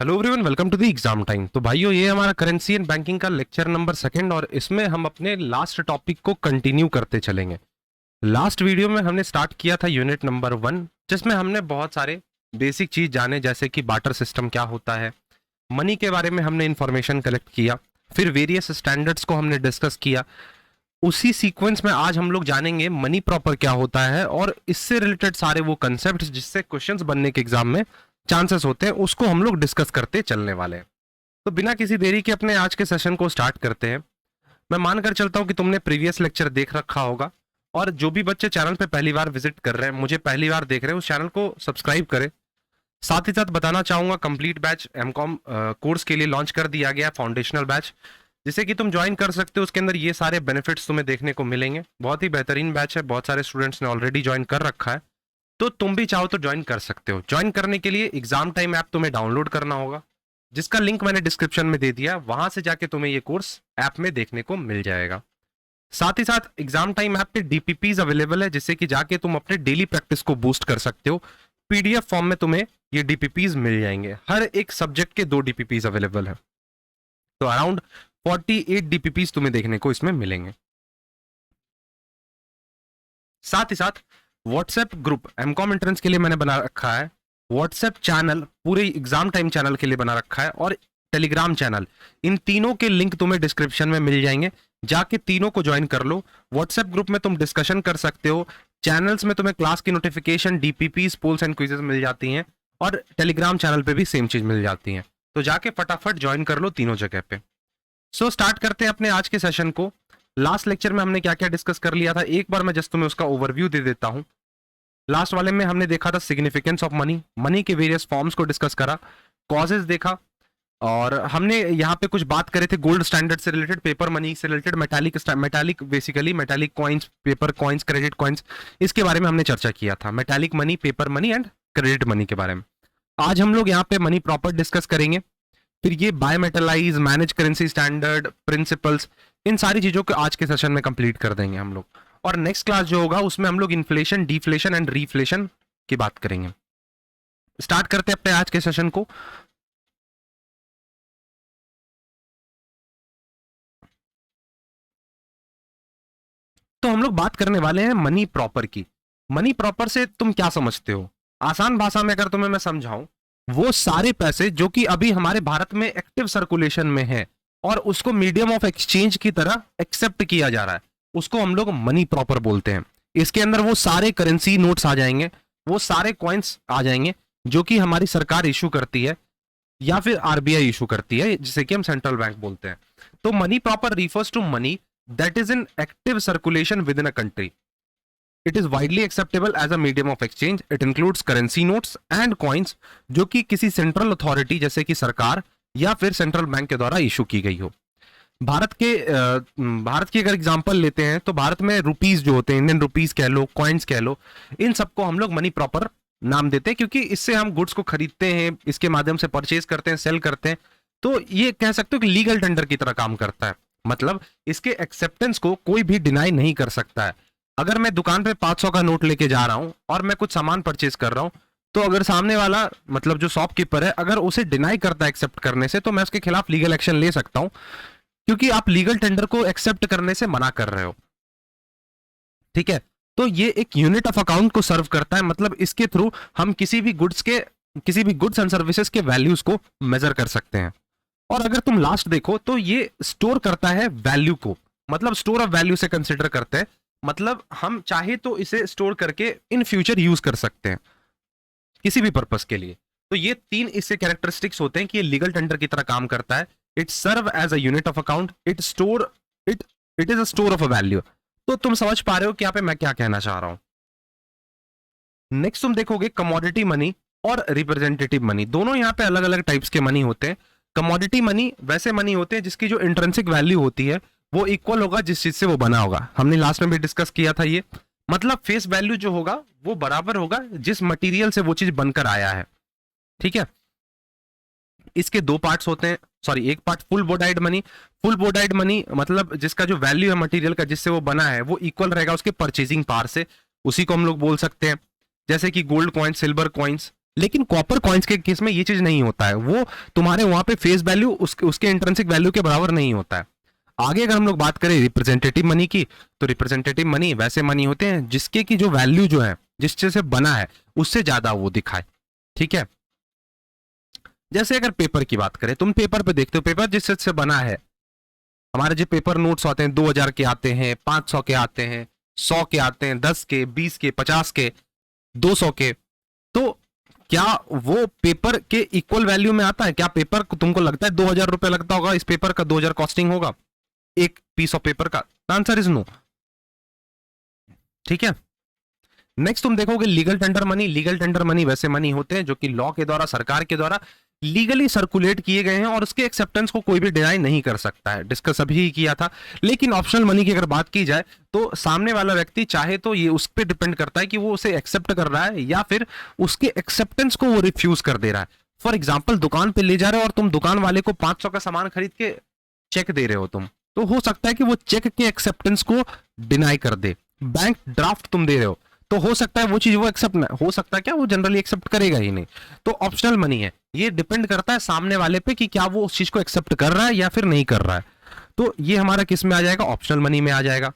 Hello everyone, welcome to the exam time. तो भाइयों, ये हमारा करेंसी एंड बैंकिंग का लेक्चर नंबर सेकंड और इसमें हम अपने लास्ट टॉपिक को कंटिन्यू करते चलेंगे। लास्ट वीडियो में हमने स्टार्ट किया था यूनिट नंबर 1, जिसमें हमने बहुत सारे बेसिक चीज जाने, जैसे कि बार्टर सिस्टम क्या होता है, मनी के बारे में हमने इंफॉर्मेशन कलेक्ट किया, फिर वेरियस स्टैंडर्ड्स को हमने डिस्कस किया। उसी सीक्वेंस में आज हम लोग जानेंगे मनी प्रॉपर क्या होता है और इससे रिलेटेड सारे वो कंसेप्ट जिससे क्वेश्चंस बनने के एग्जाम में चांसेस होते हैं, उसको हम लोग डिस्कस करते चलने वाले हैं। तो बिना किसी देरी के अपने आज के सेशन को स्टार्ट करते हैं। मैं मानकर चलता हूं कि तुमने प्रीवियस लेक्चर देख रखा होगा, और जो भी बच्चे चैनल पे पहली बार विजिट कर रहे हैं, मुझे पहली बार देख रहे हैं, उस चैनल को सब्सक्राइब करें। साथ ही साथ बताना चाहूंगा, कंप्लीट बैच एमकॉम कोर्स के लिए लॉन्च कर दिया गया, फाउंडेशनल बैच, जिसे कि तुम ज्वाइन कर सकते हो। उसके अंदर ये सारे बेनिफिट्स तुम्हें देखने को मिलेंगे। बहुत ही बेहतरीन बैच है, बहुत सारे स्टूडेंट्स ने ऑलरेडी ज्वाइन कर रखा है, तो तुम भी चाहो तो ज्वाइन कर सकते हो। ज्वाइन करने के लिए एग्जाम टाइम ऐप तुम्हें डाउनलोड करना होगा, जिसका लिंक मैंने डिस्क्रिप्शन में दे दिया। वहां से जाके तुम्हें ये कोर्स ऐप में देखने को मिल जाएगा। साथ ही साथ एग्जाम टाइम ऐप पे डीपीपीज अवेलेबल है, जिससे कि जाके तुम अपने डेली प्रैक्टिस को बूस्ट कर सकते हो। पीडीएफ फॉर्म में तुम्हें ये डीपीपीज मिल जाएंगे। हर एक सब्जेक्ट के 2 डीपीपीज अवेलेबल है, तो अराउंड 48 डीपीपीज तुम्हें देखने को इसमें मिलेंगे। साथ ही साथ व्हाट्सएप ग्रुप एमकॉम एंट्रेंस के लिए मैंने बना रखा है, व्हाट्सएप चैनल पूरे एग्जाम टाइम चैनल के लिए बना रखा है, और टेलीग्राम चैनल। इन तीनों के लिंक तुम्हें डिस्क्रिप्शन में मिल जाएंगे, जाके तीनों को ज्वाइन कर लो। व्हाट्सएप ग्रुप में तुम डिस्कशन कर सकते हो, चैनल्स में तुम्हें क्लास की notification, DPP, polls and quizzes मिल जाती हैं, और टेलीग्राम चैनल पे भी सेम चीज मिल जाती है। तो जाके फटाफट ज्वाइन कर लो तीनों जगह पे। सो स्टार्ट करते हैं अपने आज के सेशन को। लास्ट लेक्चर में हमने क्या क्या डिस्कस कर लिया था, एक बार मैं जस्ट तुम्हें उसका ओवरव्यू दे देता हूं। लास्ट वाले में हमने देखा था सिग्निफिकेंस ऑफ मनी, मनी के वेरियस फॉर्म्स को डिस्कस करा, कॉजेज देखा, और हमने यहाँ पे कुछ बात करे थे गोल्ड स्टैंडर्ड से रिलेटेड, पेपर मनी से related, metallic basically metallic coins, paper coins, credit coins, इसके बारे में हमने चर्चा किया था। Metallic money, paper money and credit money के बारे में। आज हम लोग यहाँ पे मनी प्रॉपर डिस्कस करेंगे। फिर ये बायोमेटलाइज, मैनेज करेंसी स्टैंडर्ड, प्रिंसिपल्स, इन सारी चीजों को आज के सेशन में कंप्लीट कर देंगे हम लोग। और नेक्स्ट क्लास जो होगा उसमें हम लोग इन्फ्लेशन, डिफ्लेशन एंड रीफ्लेशन की बात करेंगे। स्टार्ट करते हैं अपने आज के सेशन को। तो हम लोग बात करने वाले हैं मनी प्रॉपर की। मनी प्रॉपर से तुम क्या समझते हो? आसान भाषा में अगर तुम्हें मैं समझाऊं, वो सारे पैसे जो कि अभी हमारे भारत में एक्टिव सर्कुलेशन में है और उसको मीडियम ऑफ एक्सचेंज की तरह एक्सेप्ट किया जा रहा है, उसको हम लोग मनी प्रॉपर बोलते हैं। इसके अंदर वो सारे करेंसी नोट्स आ जाएंगे, वो सारे कॉइन्स आ जाएंगे जो कि हमारी सरकार इशू करती है या फिर आरबीआई इशू करती है, जिसे कि हम सेंट्रल बैंक बोलते हैं। तो money proper refers to money that is in active circulation within a country. It is widely acceptable as a medium of exchange. It includes currency notes and coins जो कि किसी central authority जैसे कि सरकार या फिर central bank के द्वारा इशू की गई हो। भारत की अगर एग्जांपल लेते हैं तो भारत में रुपीस जो होते हैं, इंडियन रुपीस कह लो, कॉइन्स कह लो, इन सबको हम लोग मनी प्रॉपर नाम देते हैं, क्योंकि इससे हम गुड्स को खरीदते हैं, इसके माध्यम से परचेज करते हैं, सेल करते हैं। तो ये कह सकते हो कि लीगल टेंडर की तरह काम करता है। मतलब इसके एक्सेप्टेंस को कोई भी डिनाई नहीं कर सकता है। अगर मैं दुकान पे 500 का नोट लेके जा रहा हूं और मैं कुछ सामान परचेज कर रहा हूं, तो अगर सामने वाला मतलब जो शॉपकीपर है अगर उसे डिनाई करता है एक्सेप्ट करने से, तो मैं उसके खिलाफ लीगल एक्शन ले सकता हूं, क्योंकि आप लीगल टेंडर को एक्सेप्ट करने से मना कर रहे हो। ठीक है, तो ये एक यूनिट ऑफ अकाउंट को सर्व करता है। मतलब इसके थ्रू हम किसी भी गुड्स एंड सर्विसेज के वैल्यूज को मेजर कर सकते हैं। और अगर तुम लास्ट देखो तो ये स्टोर करता है वैल्यू को, मतलब स्टोर ऑफ वैल्यू से कंसिडर करते हैं। मतलब हम चाहे तो इसे स्टोर करके इन फ्यूचर यूज कर सकते हैं किसी भी पर्पस के लिए। तो ये 3 इससे कैरेक्टरिस्टिक्स होते हैं कि ये लीगल टेंडर की तरह काम करता है। It serve as a unit of account, it is a store of a value. तो तुम समझ पा रहे हो कि यहाँ पे मैं क्या कहना चाह रहा हूं। नेक्स्ट तुम देखोगे कमोडिटी मनी और रिप्रेजेंटेटिव मनी, दोनों यहाँ पे अलग अलग टाइप्स के मनी होते हैं। कमोडिटी मनी वैसे मनी होते हैं जिसकी जो इंट्रिंसिक वैल्यू होती है वो इक्वल होगा जिस चीज से वो बना होगा। हमने लास्ट में भी डिस्कस किया था ये। मतलब फेस वैल्यू जो होगा वो बराबर होगा जिस मटेरियल से वो चीज बनकर आया है। ठीक है, इसके 2 पार्ट्स होते हैं, सॉरी एक part full bodied money. Full bodied money मतलब जिसका जो वैल्यू है मटेरियल का जिससे वो बना है वो इक्वल रहेगा उसके परचेजिंग पावर से, उसी को हम लोग बोल सकते हैं। जैसे कि गोल्ड कॉइन्स, सिल्वर कॉइन्स, लेकिन कॉपर कॉइन्स के केस में ये चीज नहीं होता है, वो तुम्हारे वहां पे फेस वैल्यू उसके इंट्रिंसिक वैल्यू के बराबर नहीं होता है। आगे अगर हम लोग बात करें रिप्रेजेंटेटिव मनी की, तो रिप्रेजेंटेटिव मनी वैसे मनी होते हैं जिसके की जो वैल्यू जो है, जिस चीज से बना है, उससे ज्यादा वो दिखाए। ठीक है, जैसे अगर पेपर की बात करें, तुम पेपर पे देखते हो, पेपर जिस चीज से बना है, हमारे जो पेपर नोट्स आते हैं 2000 के आते हैं, 500 के आते हैं, 100 के आते हैं, 10 के, 20 के, 50 के, 200 के, तो क्या वो पेपर के इक्वल वैल्यू में आता है? क्या पेपर तुमको लगता है 2000 रुपए लगता होगा, इस पेपर का 2000 कॉस्टिंग होगा एक पीस ऑफ पेपर का? Answer is no. ठीक है, नेक्स्ट तुम देखोगे legal tender money. Legal tender money वैसे मनी होते हैं जो कि लॉ के द्वारा, सरकार के द्वारा लीगली सर्कुलेट किए गए हैं और उसके एक्सेप्टेंस को कोई भी डिनाई नहीं कर सकता है। डिस्कस अभी ही किया था। लेकिन ऑप्शनल मनी की अगर बात की जाए तो सामने वाला व्यक्ति चाहे तो ये उस पर डिपेंड करता है कि वो उसे एक्सेप्ट कर रहा है या फिर उसके एक्सेप्टेंस को वो रिफ्यूज कर दे रहा है। फॉर एग्जाम्पल, दुकान पे ले जा रहे हो और तुम दुकान वाले को 500 का सामान खरीद के चेक दे रहे हो तुम, तो हो सकता है कि वो चेक के एक्सेप्टेंस को डिनाई कर दे। बैंक ड्राफ्ट तुम दे रहे हो तो हो सकता है वो चीज वो एक्सेप्ट ना हो सकता है, क्या वो जनरली एक्सेप्ट करेगा ही नहीं। तो ऑप्शनल मनी है, ये डिपेंड करता है सामने वाले पे कि क्या वो उस चीज को एक्सेप्ट कर रहा है या फिर नहीं कर रहा है। तो ये हमारा किस में आ जाएगा? ऑप्शनल मनी में आ जाएगा।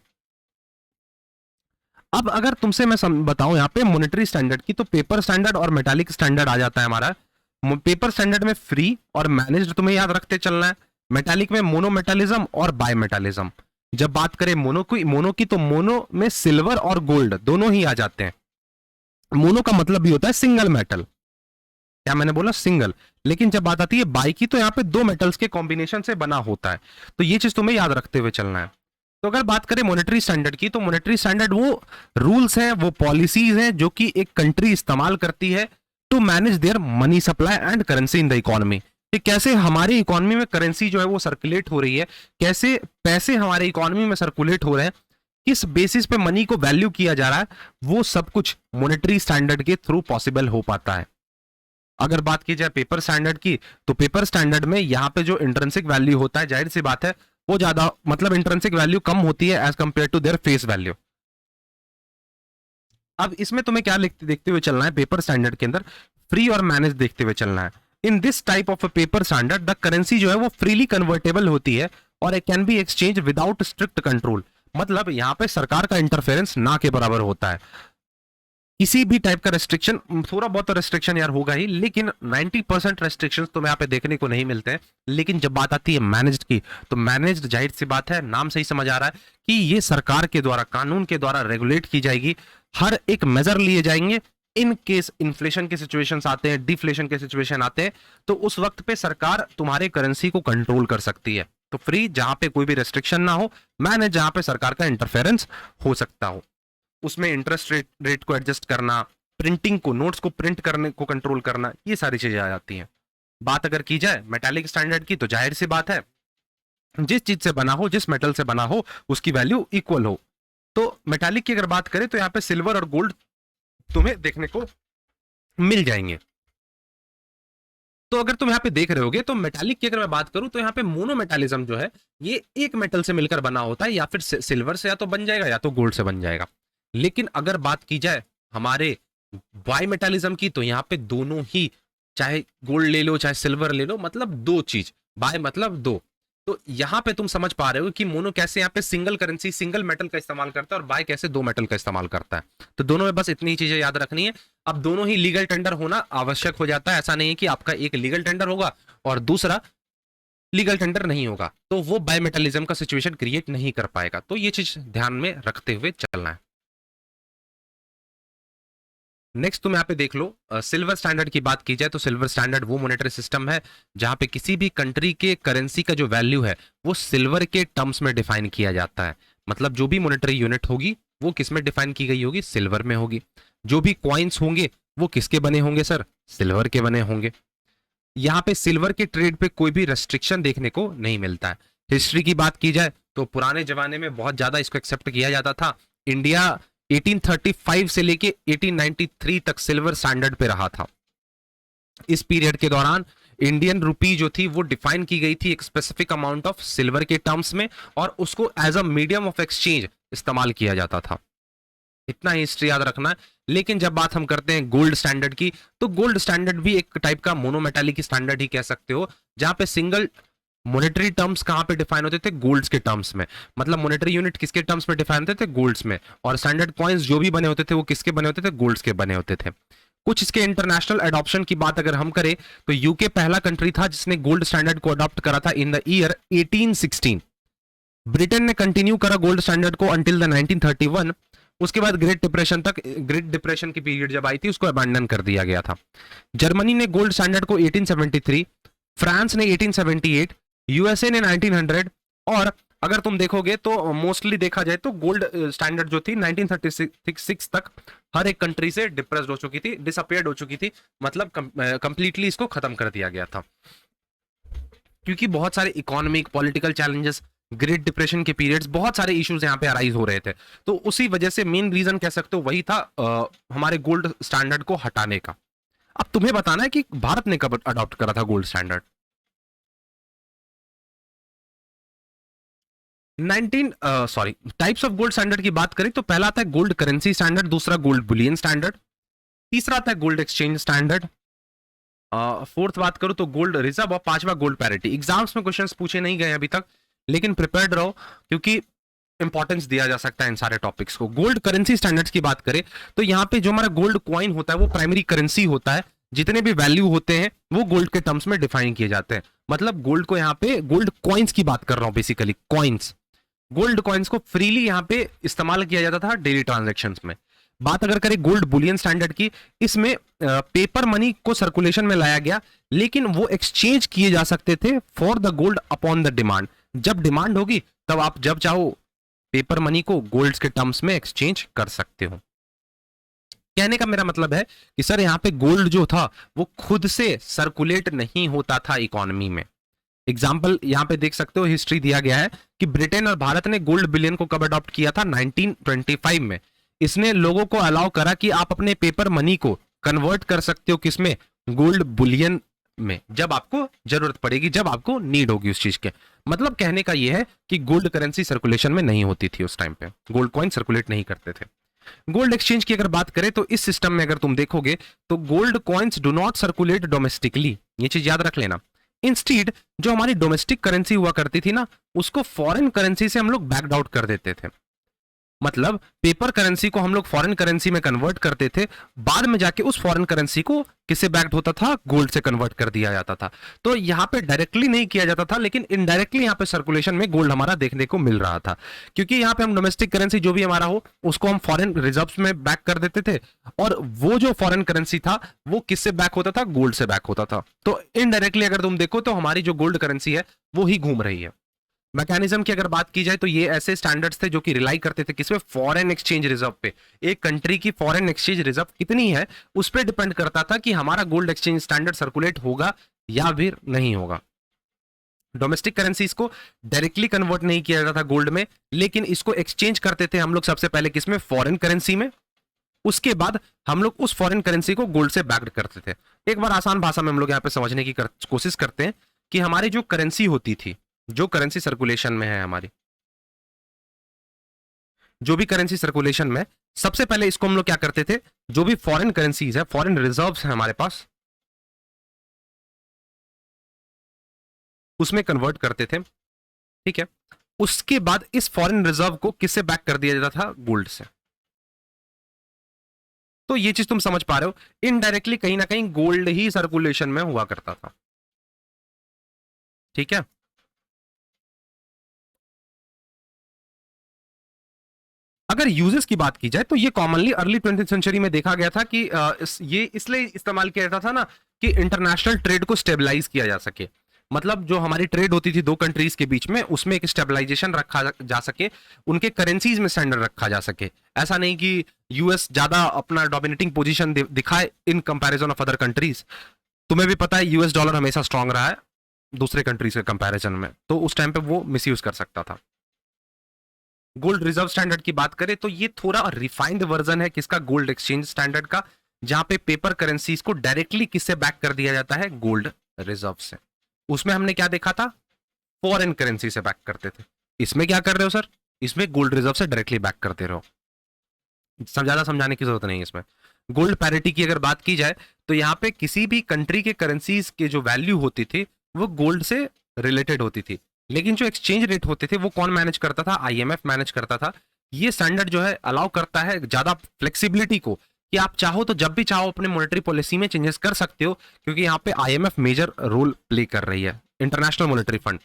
अब अगर तुमसे मैं बताऊं यहाँ पे मॉनेटरी स्टैंडर्ड की, तो पेपर स्टैंडर्ड और मेटालिक स्टैंडर्ड आ जाता है हमारा। पेपर स्टैंडर्ड में फ्री और मैनेज्ड तुम्हें याद रखते चलना है। मेटालिक में मोनोमेटालिज्म और बायमेटालिज्म। जब बात करें मोनो की तो मोनो में सिल्वर और गोल्ड दोनों ही आ जाते हैं। मोनो का मतलब भी होता है सिंगल मेटल, क्या मैंने बोला? सिंगल। लेकिन जब बात आती है बाई की, तो यहां पे दो मेटल्स के कॉम्बिनेशन से बना होता है। तो ये चीज तुम्हें याद रखते हुए चलना है। तो अगर बात करें मॉनेटरी स्टैंडर्ड की, तो मॉनेटरी स्टैंडर्ड वो रूल्स हैं, वो पॉलिसीज हैं जो कि एक कंट्री इस्तेमाल करती है to manage their money supply and currency in the economy. कि कैसे हमारी इकोनॉमी में करेंसी जो है वो सर्कुलेट हो रही है, कैसे पैसे हमारे इकोनॉमी में सर्कुलेट हो रहे हैं, किस बेसिस पे मनी को वैल्यू किया जा रहा है, वो सब कुछ मॉनेटरी स्टैंडर्ड के थ्रू पॉसिबल हो पाता है। अगर बात की जाए पेपर स्टैंडर्ड की, तो पेपर स्टैंडर्ड में यहाँ पे जो इंट्रिंसिक वैल्यू होता है, जाहिर सी बात है वो ज्यादा, मतलब इंट्रिंसिक वैल्यू कम होती है as compare to their face value. अब इसमें तुम्हें क्या देखते हुए चलना है? पेपर स्टैंडर्ड के अंदर फ्री और मैनेज देखते हुए चलना है। In this type of paper standard the currency जो है वो फ्रीली कन्वर्टेबल होती है और it can be exchange without strict control. मतलब यहाँ पे सरकार का इंटरफेरेंस ना के बराबर होता है। किसी भी टाइप का रेस्ट्रिक्शन, थोड़ा बहुत तो रेस्ट्रिक्शन यार होगा ही, लेकिन 90% रेस्ट्रिक्शन तो यहाँ पे देखने को नहीं मिलते हैं। लेकिन जब बात आती है मैनेज्ड की, तो मैनेज्ड जाहिर सी बात है, नाम से ही समझ आ रहा है कि ये सरकार के द्वारा, कानून के द्वारा रेगुलेट की जाएगी। हर एक मेजर लिए जाएंगे। इन केस इन्फ्लेशन के सिचुएशंस आते हैं, डिफ्लेशन के सिचुएशन आते हैं, तो उस वक्त पे सरकार तुम्हारे करेंसी को कंट्रोल कर सकती है। तो फ्री जहां पे कोई भी रेस्ट्रिक्शन ना हो, मैनेज जहां पे सरकार का इंटरफेरेंस हो सकता हो। उसमें इंटरेस्ट रेट को एडजस्ट करना, प्रिंटिंग को, नोट्स को प्रिंट करने को कंट्रोल करना, ये सारी चीजें आ जाती हैं। बात अगर की जाए मेटालिक स्टैंडर्ड की, तो जाहिर सी बात है जिस चीज से बना हो, जिस मेटल से बना हो, उसकी वैल्यू इक्वल हो। तो मेटालिक की अगर बात करें तो यहाँ पे सिल्वर और गोल्ड तुम्हें देखने को मिल जाएंगे। तो अगर तुम यहाँ पे देख रहे होगे, तो मेटालिक की अगर मैं बात करूं तो यहाँ पे मोनोमेटालिज्म जो है ये एक मेटल से मिलकर बना होता है, या फिर सिल्वर से या तो बन जाएगा या तो गोल्ड से बन जाएगा। लेकिन अगर बात की जाए हमारे बाई मेटालिज्म की, तो यहाँ पे दोनों ही, चाहे गोल्ड ले लो चाहे सिल्वर ले लो, मतलब दो चीज, बाय मतलब दो। तो यहां पे तुम समझ पा रहे हो कि मोनो कैसे यहाँ पे सिंगल करेंसी, सिंगल मेटल का इस्तेमाल करता है और बाय कैसे दो मेटल का इस्तेमाल करता है। तो दोनों में बस इतनी चीजें याद रखनी है। अब दोनों ही लीगल टेंडर होना आवश्यक हो जाता है। ऐसा नहीं है कि आपका एक लीगल टेंडर होगा और दूसरा लीगल टेंडर नहीं होगा, तो वो बाय मेटलिज्म का सिचुएशन क्रिएट नहीं कर पाएगा। तो ये चीज ध्यान में रखते हुए चलना है। नेक्स्ट तुम यहाँ पे देख लो, सिल्वर स्टैंडर्ड की बात की जाए तो सिल्वर स्टैंडर्ड वो मॉनेटरी सिस्टम है जहां पे किसी भी कंट्री के करेंसी का जो वैल्यू है वो सिल्वर के टर्म्स में डिफाइन किया जाता है। मतलब जो भी मॉनेटरी यूनिट होगी वो किस में डिफाइन की गई होगी? सिल्वर में होगी। जो भी कॉइन्स होंगे वो किसके बने होंगे सर? सिल्वर के बने होंगे। यहाँ पे सिल्वर के ट्रेड पे कोई भी रेस्ट्रिक्शन देखने को नहीं मिलता है। हिस्ट्री की बात की जाए तो पुराने जमाने में बहुत ज्यादा इसको एक्सेप्ट किया जाता था। इंडिया 1835 से लेके 1893 तक सिल्वर स्टैंडर्ड पे रहा था। इस पीरियड के दौरान इंडियन रुपी जो थी वो डिफाइन की गई थी एक स्पेसिफिक अमाउंट ऑफ सिल्वर के टर्म्स में, और उसको as a medium of exchange इस्तेमाल किया जाता था। इतना ही हिस्ट्री याद रखना है। लेकिन जब बात हम करते हैं गोल्ड स्टैंडर्ड की, तो गोल्ड स्टैंडर्ड भी एक टाइप का मोनोमेटालिक स्टैंडर्ड ही कह सकते हो, जहां पे सिंगल मॉनेटरी टर्म्स कहां पे डिफाइन होते थे, गोल्ड्स के टर्म्स में। मतलब मॉनेटरी यूनिट किसके टर्म्स में डिफाइन होते थे, गोल्ड्स में। और स्टैंडर्ड कॉइन्स जो भी बने होते थे वो किसके बने होते थे, गोल्ड्स के बने होते थे। कुछ इसके इंटरनेशनल एडॉप्शन की बात अगर हम करें, तो यूके पहला कंट्री था जिसने गोल्ड स्टैंडर्ड को अडॉप्ट करा था इन द ईयर 1816। ब्रिटेन ने कंटिन्यू करा गोल्ड स्टैंडर्ड को अंटिल द 1931। उसके बाद ग्रेट डिप्रेशन तक, ग्रेट डिप्रेशन की पीरियड जब आई थी उसको अबैंडन कर दिया गया था। जर्मनी ने गोल्ड स्टैंडर्ड को 1873, फ्रांस ने 1878, यूएसए ने 1900। और अगर तुम देखोगे तो मोस्टली देखा जाए तो गोल्ड स्टैंडर्ड जो थी 1936 तक हर एक कंट्री से डिप्रेस्ड हो चुकी थी, डिसअपियर्ड हो चुकी थी। मतलब कंप्लीटली इसको खत्म कर दिया गया था, क्योंकि बहुत सारे economic political challenges, great depression के पीरियड्स, बहुत सारे इश्यूज यहाँ पे अराइज हो रहे थे। तो उसी वजह से मेन रीजन कह सकते हो वही था हमारे गोल्ड स्टैंडर्ड को हटाने का। अब तुम्हें बताना है कि भारत ने कब अडॉप्ट करा था gold standard. 19 sorry, types of gold standard की बात करें तो पहला आता है गोल्ड करेंसी स्टैंडर्ड, दूसरा गोल्ड बुलियन स्टैंडर्ड, तीसरा आता है गोल्ड एक्सचेंज स्टैंडर्ड, फोर्थ बात करूं तो गोल्ड रिजर्व, और पांचवा गोल्ड पैरिटी। एग्जाम्स में क्वेश्चंस पूछे नहीं गए अभी तक, लेकिन प्रिपेयर्ड रहो क्योंकि इंपॉर्टेंस दिया जा सकता है इन सारे टॉपिक्स को। गोल्ड करेंसी स्टैंडर्ड्स की बात करें तो यहाँ पे जो हमारा गोल्ड क्वाइन होता है वो प्राइमरी करेंसी होता है। जितने भी वैल्यू होते हैं वो गोल्ड के टर्म्स में डिफाइन किए जाते हैं। मतलब गोल्ड को यहाँ पे गोल्ड कॉइन्स की बात कर रहा हूं, बेसिकली कॉइन्स। गोल्ड कॉइन्स को फ्रीली यहाँ पे इस्तेमाल किया जाता था डेली ट्रांजेक्शन्स में। बात अगर करें गोल्ड बुलियन स्टैंडर्ड की, इसमें पेपर मनी को सर्कुलेशन में लाया गया, लेकिन वो एक्सचेंज किए जा सकते थे for the gold upon the demand. जब डिमांड होगी तब आप जब चाहो पेपर मनी को गोल्ड के टर्म्स में एक्सचेंज कर सकते हो। कहने का मेरा मतलब है कि सर यहाँ पे गोल्ड जो था वो खुद से सर्कुलेट नहीं होता था इकोनॉमी में। एग्जाम्पल यहाँ पे देख सकते हो, हिस्ट्री दिया गया है कि ब्रिटेन और भारत ने गोल्ड बिलियन को कब अडॉप्ट किया था, 1925 में। इसने लोगों को अलाउ करा कि आप अपने पेपर मनी को कन्वर्ट कर सकते हो किसमें, गोल्ड बुलियन में, जब आपको जरूरत पड़ेगी, जब आपको नीड होगी उस चीज के। मतलब कहने का यह है कि गोल्ड करेंसी सर्कुलेशन में नहीं होती थी उस टाइम पे, गोल्ड कॉइन सर्कुलेट नहीं करते थे। गोल्ड एक्सचेंज की अगर बात करें तो इस सिस्टम में अगर तुम देखोगे तो gold coins do not circulate domestically, ये चीज याद रख लेना। इंस्टीड जो हमारी डोमेस्टिक करेंसी हुआ करती थी ना, उसको फॉरेन करेंसी से हम लोग बैक्ड आउट कर देते थे। मतलब पेपर करेंसी को हम लोग फॉरेन करेंसी में कन्वर्ट करते थे, बाद में जाके उस फॉरेन करेंसी को किससे बैक्ड होता था, गोल्ड से कन्वर्ट कर दिया जाता था। तो यहाँ पे डायरेक्टली नहीं किया जाता था, लेकिन इनडायरेक्टली यहाँ पे सर्कुलेशन में गोल्ड हमारा देखने को मिल रहा था, क्योंकि यहाँ पे हम डोमेस्टिक करेंसी जो भी हमारा हो उसको हम फॉरेन रिजर्व्स में बैक कर देते थे, और वो जो फॉरेन करेंसी था वो किससे बैक होता था, गोल्ड से बैक होता था। तो इनडायरेक्टली अगर तुम देखो तो हमारी जो गोल्ड करेंसी है वो ही घूम रही है। मैकेनिज्म की अगर बात की जाए तो ये ऐसे स्टैंडर्ड्स थे जो कि रिलाई करते थे किसमें, फॉरेन एक्सचेंज रिजर्व पे। एक कंट्री की फॉरेन एक्सचेंज रिजर्व कितनी है उस पर डिपेंड करता था कि हमारा गोल्ड एक्सचेंज स्टैंडर्ड सर्कुलेट होगा या फिर नहीं होगा। डोमेस्टिक करेंसीज को डायरेक्टली कन्वर्ट नहीं किया जाता था गोल्ड में, लेकिन इसको एक्सचेंज करते थे हम लोग सबसे पहले किसमें, फॉरेन करेंसी में। उसके बाद हम लोग उस फॉरेन करेंसी को गोल्ड से बैक्ड करते थे। एक बार आसान भाषा में हम लोग यहाँ पे समझने की कोशिश करते हैं कि हमारी जो करेंसी होती थी, जो करेंसी सर्कुलेशन में है हमारी, जो भी करेंसी सर्कुलेशन में, सबसे पहले इसको हम लोग क्या करते थे, जो भी फॉरेन करेंसीज है, फॉरेन रिजर्व्स है हमारे पास, उसमें कन्वर्ट करते थे। ठीक है, उसके बाद इस फॉरेन रिजर्व को किससे बैक कर दिया जाता था, गोल्ड से। तो ये चीज तुम समझ पा रहे हो, इनडायरेक्टली कहीं ना कहीं गोल्ड ही सर्कुलेशन में हुआ करता था। ठीक है, अगर यूजेस की बात की जाए तो ये कॉमनली अर्ली 20th सेंचुरी में देखा गया था कि ये इसलिए इस्तेमाल किया जाता था ना कि इंटरनेशनल ट्रेड को स्टेबलाइज किया जा सके। मतलब जो हमारी ट्रेड होती थी दो कंट्रीज के बीच में, उसमें एक स्टेबलाइजेशन रखा जा सके, उनके करेंसीज में स्टैंडर्ड रखा जा सके। ऐसा नहीं कि यूएस ज्यादा अपना डोमिनेटिंग पोजीशन दिखाए in comparison of other countries. तुम्हें भी पता है यूएस डॉलर हमेशा स्ट्रांग रहा है दूसरे कंट्रीज के कंपैरिजन में, तो उस टाइम पे वो मिसयूज कर सकता था। गोल्ड रिजर्व स्टैंडर्ड की बात करें तो ये थोड़ा रिफाइंड वर्जन है किसका, गोल्ड एक्सचेंज स्टैंडर्ड का, जहां पे पेपर करेंसीज को डायरेक्टली किससे बैक कर दिया जाता है, गोल्ड रिजर्व से। उसमें हमने क्या देखा था, फॉरेन करेंसी से बैक करते थे। इसमें क्या कर रहे हो सर, इसमें गोल्ड रिजर्व से डायरेक्टली बैक करते रहो। ज्यादा समझाने की जरूरत नहीं है इसमें। गोल्ड पैरिटी की अगर बात की जाए तो यहाँ पे किसी भी कंट्री के करेंसीज के जो वैल्यू होती थी वो गोल्ड से रिलेटेड होती थी, लेकिन जो एक्सचेंज रेट होते थे वो कौन मैनेज करता था? आईएमएफ मैनेज करता था। ये स्टैंडर्ड जो है अलाउ करता है ज्यादा फ्लेक्सिबिलिटी को, कि आप चाहो तो जब भी चाहो अपने मॉनेटरी पॉलिसी में चेंजेस कर सकते हो, क्योंकि यहाँ पे आईएमएफ मेजर रोल प्ले कर रही है, इंटरनेशनल मॉनेटरी फंड।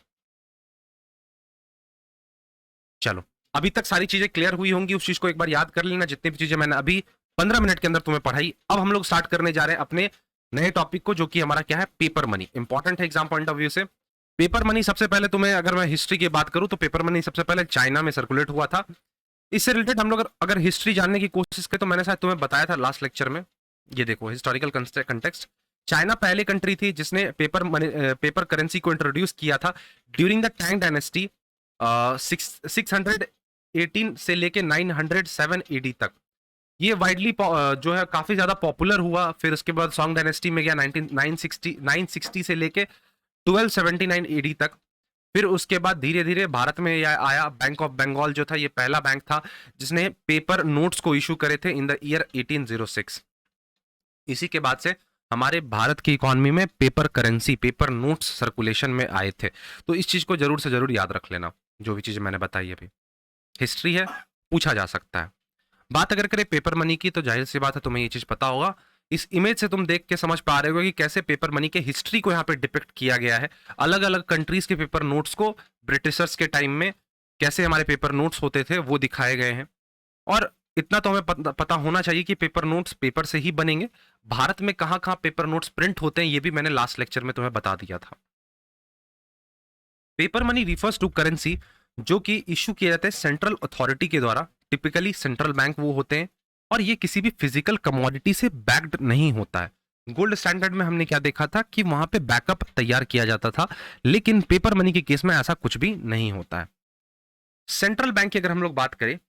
चलो, अभी तक सारी चीजें क्लियर हुई होंगी, उस चीज को एक बार याद कर लेना, जितनी भी चीजें मैंने अभी 15 मिनट के अंदर तुम्हें पढ़ाई। अब हम लोग स्टार्ट करने जा रहे हैं अपने नए टॉपिक को, जो कि हमारा क्या है? Paper money. इंपॉर्टेंट है एग्जाम पॉइंट ऑफ व्यू से। पेपर मनी सबसे पहले तुम्हें, अगर मैं हिस्ट्री की बात करूं तो पेपर मनी सबसे पहले चाइना में सर्कुलेट हुआ था। इससे रिलेटेड हम लोग अगर हिस्ट्री जानने की कोशिश करें तो मैंने शायद तुम्हें बताया था लास्ट लेक्चर में, ये देखो हिस्टोरिकल कंटेक्स्ट। चाइना पहली कंट्री थी जिसने पेपर करेंसी को इंट्रोड्यूस किया था ड्यूरिंग द टैंग डायनेस्टी, 618 से लेके 907 एडी तक। ये वाइडली जो है काफी ज्यादा पॉपुलर हुआ। फिर उसके बाद सॉन्ग डायनेस्टी में गया 960 से लेके 1279 एडी तक। फिर उसके बाद धीरे धीरे भारत में आया बैंक ऑफ बंगाल, जो था ये पहला बैंक था जिसने पेपर नोट्स को इशू करे थे इन द ईयर 1806। इसी के बाद से हमारे भारत की इकोनॉमी में paper currency, paper notes circulation में आए थे। तो इस चीज को जरूर से जरूर याद रख लेना, जो भी चीजें मैंने बताई अभी हिस्ट्री है, पूछा जा सकता है। बात अगर करें पेपर मनी की तो जाहिर सी बात है तुम्हें ये चीज पता होगा। इस इमेज से तुम देख के समझ पा रहे हो कि कैसे पेपर मनी के हिस्ट्री को यहाँ पे डिपिक्ट किया गया है। अलग अलग कंट्रीज के पेपर नोट्स को ब्रिटिशर्स के टाइम में कैसे हमारे पेपर नोट्स होते थे वो दिखाए गए हैं। और इतना तो हमें पता होना चाहिए कि पेपर नोट्स पेपर से ही बनेंगे। भारत में कहाँ कहाँ पेपर नोट्स प्रिंट होते हैं ये भी मैंने लास्ट लेक्चर में तुम्हें बता दिया था। Paper money refers to currency जो कि इशू किए जाते हैं सेंट्रल अथॉरिटी के द्वारा। टिपिकली सेंट्रल बैंक वो होते हैं, और ये किसी भी फिजिकल कमोडिटी से बैक्ड नहीं होता है। गोल्ड स्टैंडर्ड में हमने क्या देखा था कि वहां पे बैकअप तैयार किया जाता था, लेकिन पेपर मनी के केस में ऐसा कुछ भी नहीं होता है। सेंट्रल बैंक की अगर हम लोग बात करें,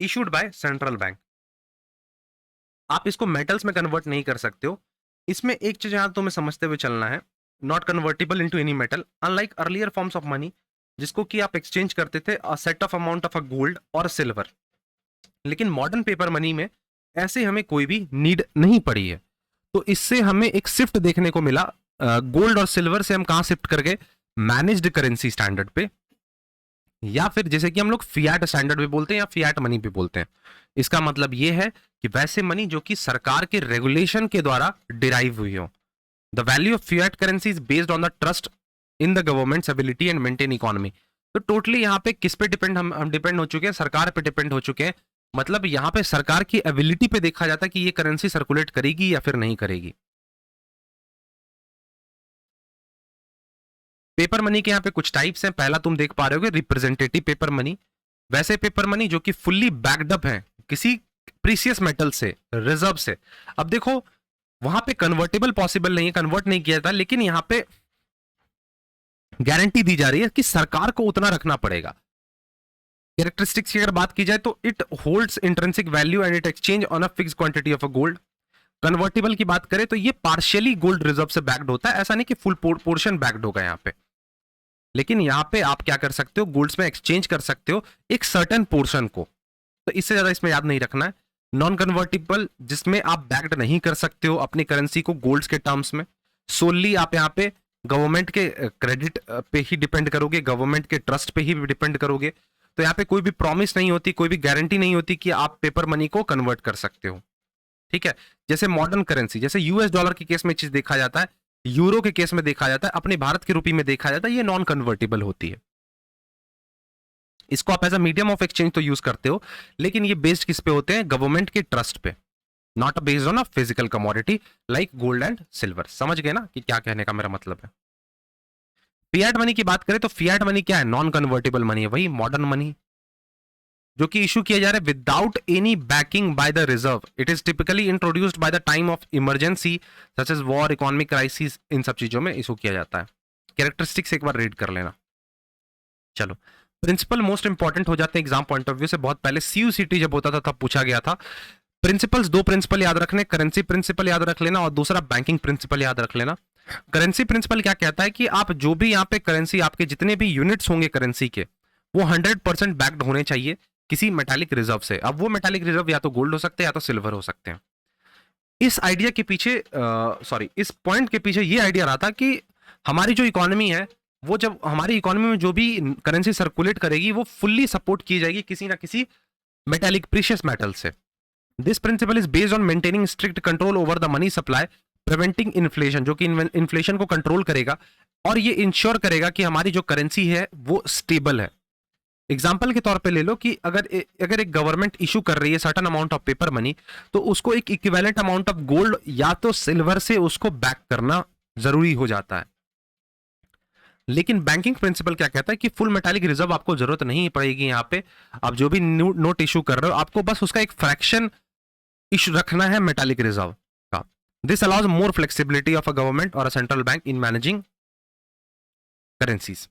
इशूड बाय सेंट्रल बैंक, आप इसको मेटल्स में कन्वर्ट नहीं कर सकते हो। इसमें एक चीज यहां तुम्हें समझते हुए चलना है, not convertible into any metal unlike earlier forms of money, जिसको कि आप एक्सचेंज करते थे a set of amount of a gold और सिल्वर। लेकिन मॉडर्न पेपर मनी में ऐसे हमें कोई भी नीड नहीं पड़ी है। तो इससे हमें एक शिफ्ट देखने को मिला, गोल्ड और सिल्वर से हम कहां शिफ्ट कर गए? मैनेज्ड करेंसी स्टैंडर्ड पे, या फिर जैसे कि हम लोग फियाट स्टैंडर्ड भी बोलते हैं या फियाट मनी भी बोलते हैं। इसका मतलब यह है कि वैसे मनी जो कि सरकार के रेगुलेशन के द्वारा डिराइव हुई हो। The value of Fiat currency is based on the trust in the governments ability and maintain economy. तो टोटली यहाँ पे किस पे डिपेंड, हम डिपेंड हो चुके हैं, सरकार पे डिपेंड हो चुके हैं। मतलब यहाँ पे सरकार की एबिलिटी पे देखा जाता है कि ये करेंसी सर्कुलेट करेगी या फिर नहीं करेगी। पेपर मनी के यहाँ पे कुछ टाइप्स हैं। पहला तुम देख पा रहे हो रिप्रेजेंटेटिव पेपर मनी, वैसे पेपर मनी जो कि फुल्ली बैक्ड अप है किसी प्रीसियस मेटल से, रिजर्व से। अब देखो वहां पे कन्वर्टेबल पॉसिबल नहीं है, कन्वर्ट नहीं किया जाता, लेकिन यहां पे गारंटी दी जा रही है कि सरकार को उतना रखना पड़ेगा। कैरेक्टरिस्टिक्स की अगर बात की जाए तो it holds intrinsic value and it exchange on a fixed quantity of a gold. Convertible की बात करें तो ये पार्शियली गोल्ड रिजर्व से बैक्ड होता है, ऐसा नहीं कि फुल पोर्शन बैक्ड होगा यहाँ पे। लेकिन यहाँ पे आप क्या कर सकते हो, गोल्ड्स में एक्सचेंज कर सकते हो एक सर्टेन पोर्शन को। तो इससे ज्यादा इसमें याद नहीं रखना है। नॉन कन्वर्टिबल, जिसमें आप बैक्ड नहीं कर सकते हो अपनी करेंसी को गोल्ड्स के टर्म्स में, सोनली आप यहाँ पे गवर्नमेंट के क्रेडिट पे ही डिपेंड करोगे, गवर्नमेंट के ट्रस्ट पे ही डिपेंड करोगे। तो यहाँ पे कोई भी प्रॉमिस नहीं होती, कोई भी गारंटी नहीं होती कि आप पेपर मनी को कन्वर्ट कर सकते हो। ठीक है, जैसे मॉडर्न करेंसी, जैसे यूएस डॉलर के केस में चीज देखा जाता है, यूरो के केस में देखा जाता है, अपने भारत के रुपये में देखा जाता है, ये नॉन कन्वर्टेबल होती है। इसको आप as a medium of exchange तो यूज करते हो, लेकिन ये बेस्ड किस पे होते हैं? गवर्नमेंट के ट्रस्ट पे, not based on a physical commodity like gold and silver. समझ गए ना कि क्या कहने का मेरा मतलब है। फियाट मनी की बात करें तो फियाट मनी क्या है? नॉन कन्वर्टेबल मनी है, वही मॉडर्न मनी जो कि इशू किया जा रहा है without any backing by the reserve. It is typically introduced by the time of emergency such as war, economic crisis, इन सब चीजों में इशू किया जाता है। कैरेक्टरिस्टिक्स एक बार रीड कर लेना। चलो, प्रिंसिपल मोस्ट इंपॉर्टेंट हो जाते हैं एग्जाम पॉइंट ऑफ व्यू से। बहुत पहले सीयूसीटी जब होता था तब पूछा गया था। प्रिंसिपल्स, दो प्रिंसिपल याद रखने, करेंसी प्रिंसिपल याद रख लेना और दूसरा बैंकिंग प्रिंसिपल याद रख लेना। करेंसी प्रिंसिपल क्या कहता है कि आप जो भी यहाँ पे करेंसी, आपके जितने भी यूनिट्स होंगे करेंसी के, वो 100% बैक्ड होने चाहिए किसी मेटालिक रिजर्व से। अब वो मेटालिक रिजर्व या तो गोल्ड हो सकते हैं या तो सिल्वर हो सकते हैं। इस आइडिया के पीछे इस पॉइंट के पीछे ये आइडिया रहा था कि हमारी जो इकोनॉमी है, वो जब हमारी इकोनॉमी में जो भी करेंसी सर्कुलेट करेगी वो फुल्ली सपोर्ट की जाएगी किसी ना किसी मेटालिक प्रीशियस मेटल से। This principle is based on maintaining strict control over the money supply, preventing inflation, जो कि इन्फ्लेशन को कंट्रोल करेगा और ये इंश्योर करेगा कि हमारी जो करेंसी है वो स्टेबल है। एग्जाम्पल के तौर पे ले लो कि अगर एक गवर्नमेंट इशू कर रही है certain amount of paper money, तो उसको एक इक्विवेलेंट अमाउंट ऑफ गोल्ड या तो सिल्वर से उसको बैक करना जरूरी हो जाता है। लेकिन बैंकिंग प्रिंसिपल क्या कहता है कि फुल मेटालिक रिजर्व आपको जरूरत नहीं पड़ेगी। यहां पे आप जो भी नोट इशू कर रहे हो, आपको बस उसका एक फ्रैक्शन इशू रखना है मेटालिक रिजर्व का। This allows more flexibility of a government और a central bank in managing currencies,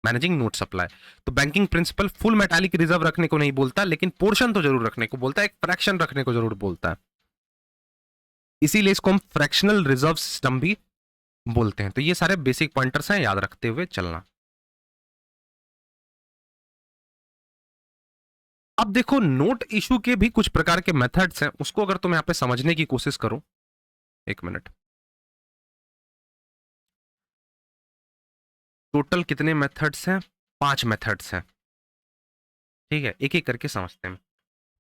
managing note supply. तो banking principle full metallic reserve रखने को नहीं बोलता, लेकिन पोर्शन तो जरूर रखने को बोलता है, एक फ्रैक्शन रखने को जरूर बोलता है। इसीलिए इसको हम फ्रैक्शनल रिजर्व सिस्टम भी बोलते हैं। तो ये सारे बेसिक पॉइंटर्स हैं, याद रखते हुए चलना। अब देखो, नोट इशू के भी कुछ प्रकार के मेथड्स हैं, उसको अगर तुम यहां पे समझने की कोशिश करो। एक मिनट, टोटल कितने मेथड्स हैं? 5 मेथड्स हैं। ठीक है, एक एक करके समझते हैं।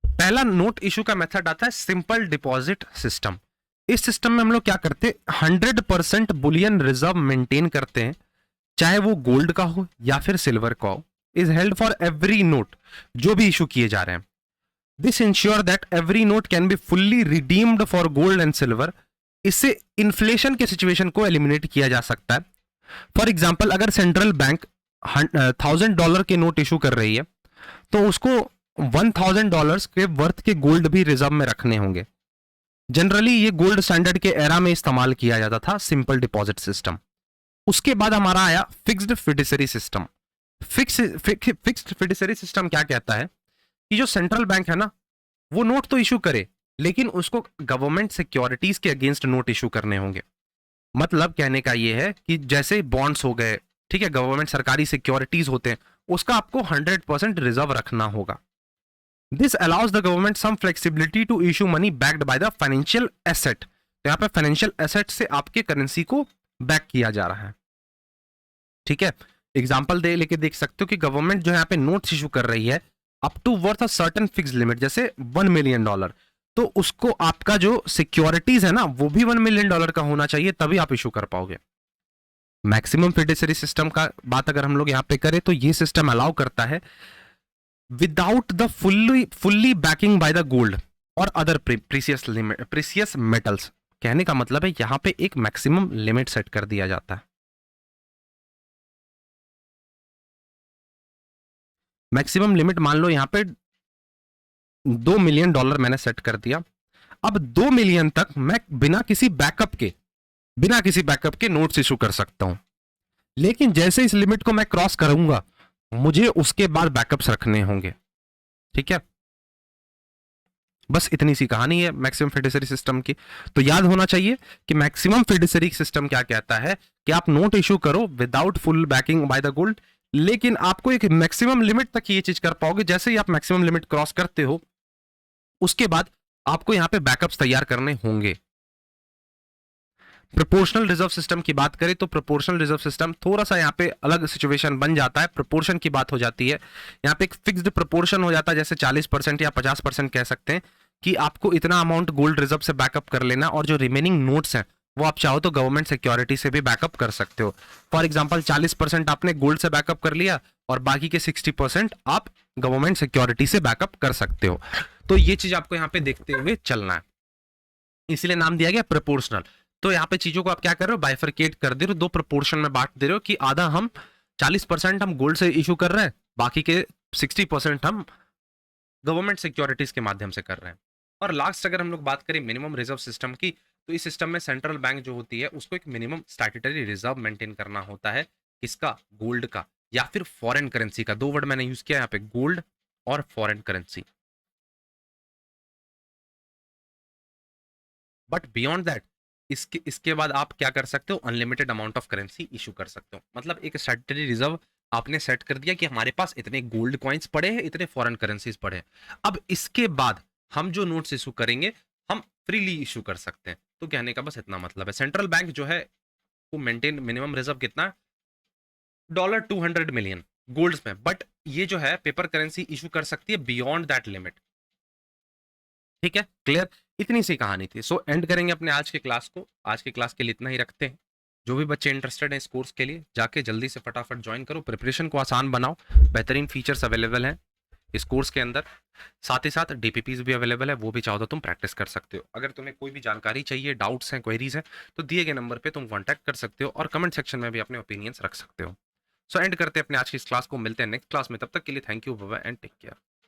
पहला नोट इशू का मेथड आता है सिंपल डिपॉजिट सिस्टम। इस सिस्टम में हम लोग क्या करते हैं, 100% बुलियन रिजर्व मेंटेन करते हैं, चाहे वो गोल्ड का हो या फिर सिल्वर का हो, is held for every note जो भी इशू किए जा रहे हैं। This ensure that every note can be fully redeemed for gold and silver. इससे इन्फ्लेशन के सिचुएशन को एलिमिनेट किया जा सकता है। फॉर एग्जाम्पल, अगर सेंट्रल बैंक $1000 के नोट इशू कर रही है, तो उसको $1000 के वर्थ के गोल्ड भी रिजर्व में रखने होंगे। जनरली ये गोल्ड स्टैंडर्ड के एरा में इस्तेमाल किया जाता था, सिंपल डिपॉजिट सिस्टम। उसके बाद हमारा आया फिक्स्ड फिडिसरी सिस्टम। फिक्स्ड फिडिसरी सिस्टम क्या कहता है कि जो सेंट्रल बैंक है ना, वो नोट तो इशू करे, लेकिन उसको गवर्नमेंट सिक्योरिटीज के अगेंस्ट नोट इशू करने होंगे। मतलब कहने का ये है कि जैसे बॉन्ड्स हो गए, ठीक है, गवर्नमेंट सरकारी सिक्योरिटीज होते हैं, उसका आपको 100% रिजर्व रखना होगा। This allows the government some flexibility to issue money backed by the financial asset. तो यहाँ पे फाइनेंशियल एसेट से आपके करेंसी को बैक किया जा रहा है। ठीक है, एग्जाम्पल दे लेके देख सकते हो कि गवर्नमेंट जो यहाँ पे नोट्स इशू कर रही है up to worth a certain fix limit, जैसे $1 मिलियन, तो उसको आपका जो सिक्योरिटीज है ना, वो भी $1 मिलियन का होना चाहिए, तभी आप इशू कर पाओगे। मैक्सिमम फिडेंशियरी सिस्टम का बात अगर हम लोग यहां पे करें, तो ये सिस्टम अलाउ करता है without the fully banking by the gold और अदर प्रीसियस मेटल्स। कहने का मतलब है यहां पे एक मैक्सिमम लिमिट सेट कर दिया जाता है। मैक्सिमम लिमिट मान लो यहां पे $2 मिलियन मैंने सेट कर दिया। अब 2 मिलियन तक मैं बिना किसी बैकअप के नोट्स इशू कर सकता हूं। लेकिन जैसे इस लिमिट को मैं क्रॉस करूंगा, मुझे उसके बाद बैकअप्स रखने होंगे। ठीक है, बस इतनी सी कहानी है मैक्सिमम फिडेंशियरी सिस्टम की। तो याद होना चाहिए कि मैक्सिमम फिडेंशियरी सिस्टम क्या कहता है कि आप नोट इशू करो without full banking by the gold, लेकिन आपको एक मैक्सिमम लिमिट तक ये चीज कर पाओगे। जैसे ही आप मैक्सिमम लिमिट क्रॉस करते हो, उसके बाद आपको यहां पे बैकअप्स तैयार करने होंगे। प्रोपोर्शनल रिजर्व सिस्टम की बात करें तो प्रोपोर्शनल रिजर्व सिस्टम थोड़ा सा यहाँ पे अलग सिचुएशन बन जाता है। प्रोपोर्शन की बात हो जाती है, यहाँ पे एक फिक्स्ड प्रोपोर्शन हो जाता है, जैसे 40% या 50% कह सकते हैं कि आपको इतना अमाउंट गोल्ड रिजर्व से बैकअप कर लेना, और जो रिमेनिंग नोट्स हैं वो आप चाहो तो गवर्नमेंट सिक्योरिटी से भी बैकअप कर सकते हो। फॉर एग्जाम्पल 40% आपने गोल्ड से बैकअप कर लिया और बाकी के 60% आप गवर्नमेंट सिक्योरिटी से बैकअप कर सकते हो। तो ये चीज आपको यहाँ पे देखते हुए चलना है, इसलिए नाम दिया गया प्रोपोर्शनल। तो यहाँ पे चीजों को आप क्या कर रहे हो, बाइफरकेट कर दे रहे हो, 2 प्रोपोर्शन में बांट दे रहे हो कि आधा हम 40% हम गोल्ड से इशू कर रहे हैं, बाकी के 60% हम गवर्नमेंट सिक्योरिटीज के माध्यम से कर रहे हैं। और लास्ट अगर हम लोग बात करें मिनिमम रिजर्व सिस्टम की, तो इस सिस्टम में सेंट्रल बैंक जो होती है उसको एक मिनिमम स्टैट्यूटरी रिजर्व मेंटेन करना होता है। किसका? गोल्ड का या फिर फॉरेन करेंसी का। 2 वर्ड मैंने यूज किया यहाँ पे, गोल्ड और foreign currency. But beyond that, इसके बाद आप क्या कर सकते हो, unlimited amount of currency issue कर सकते हो। मतलब एक स्टैट्यूटरी रिजर्व आपने सेट कर दिया कि हमारे पास इतने गोल्ड कॉइन्स पड़े हैं, इतने फॉरेन करेंसीज पड़े हैं। अब इसके बाद हम जो नोट्स इशू करेंगे, हम फ्रीली इशू कर सकते हैं। तो कहने का बस इतना मतलब है। सेंट्रल बैंक जो है वो मेंटेन मिनिमम रिजर्व कितना, $200 मिलियन गोल्ड्स में, बट ये जो है पेपर करेंसी इशू कर सकती है बियॉन्ड दैट लिमिट। ठीक है, क्लियर? इतनी सी कहानी थी। सो एंड करेंगे अपने आज के क्लास को। आज के क्लास के लिए इतना ही रखते हैं। जो भी बच्चे इंटरेस्टेड हैं इस कोर्स के लिए, जाके जल्दी से फटाफट ज्वाइन करो, प्रिपरेशन को आसान बनाओ। बेहतरीन फीचर्स अवेलेबल हैं इस कोर्स के अंदर। साथ ही साथ डीपीपीज भी अवेलेबल है, वो भी चाहो तो तुम प्रैक्टिस कर सकते हो। अगर तुम्हें कोई भी जानकारी चाहिए, डाउट्स हैं, क्वेरीज हैं, तो दिए गए नंबर पे तुम कॉन्टैक्ट कर सकते हो और कमेंट सेक्शन में भी अपने ओपिनियंस रख सकते हो। सो एंड करते हैं अपने आज की इस क्लास को। मिलते हैं नेक्स्ट क्लास में, तब तक के लिए thank you, bye bye and take care.